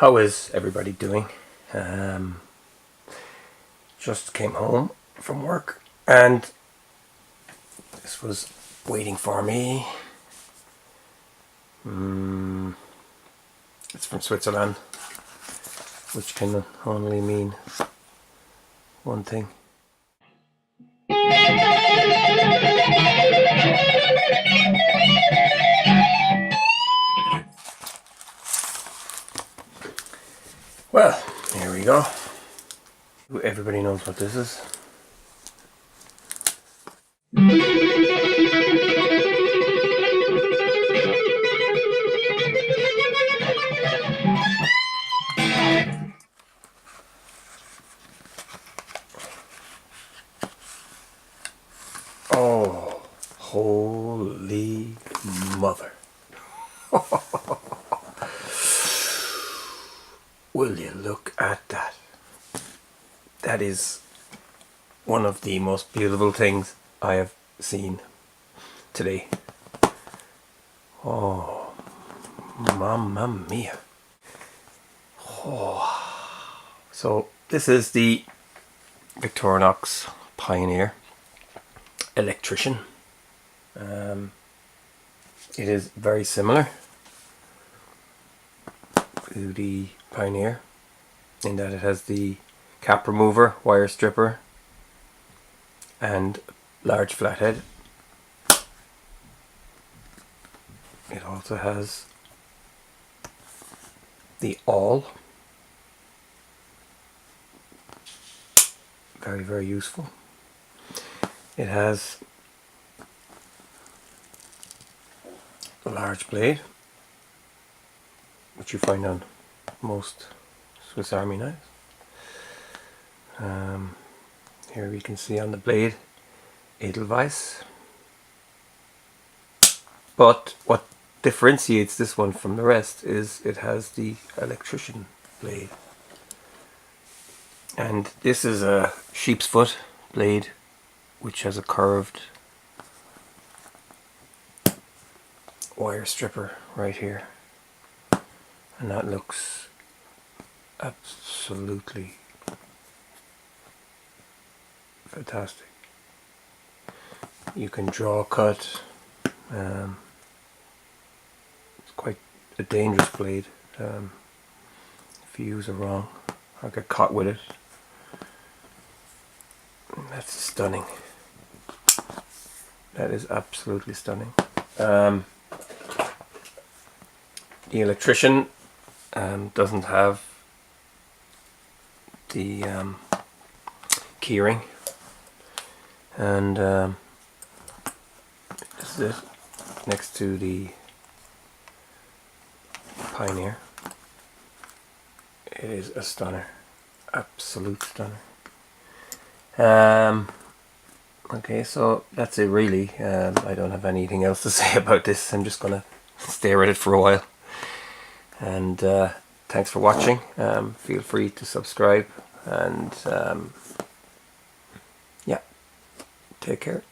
How is everybody doing? Just came home from work and this was waiting for me. It's from Switzerland, which can only mean one thing. Well, here we go. Everybody knows what this is. Oh, holy mother. Will you look at that? That is one of the most beautiful things I have seen today. Oh, mamma mia. Oh. So this is the Victorinox Pioneer Electrician. It is very similar to the Pioneer in that it has the cap remover, wire stripper and large flathead. It also has the awl, very useful. It has a large blade, which you find on most Swiss Army knives. Here we can see on the blade Edelweiss. But what differentiates this one from the rest is it has the electrician blade. And this is a sheep's foot blade which has a curved wire stripper right here. And that looks absolutely fantastic. You can draw cut. It's quite a dangerous blade if you use it wrong or get caught with it. And that's stunning. That is absolutely stunning. The electrician doesn't have the keyring, and this is it next to the Pioneer. It is a stunner, absolute stunner. Okay, so that's it really. I don't have anything else to say about this. I'm just gonna stare at it for a while. And thanks for watching. Feel free to subscribe, and yeah, take care.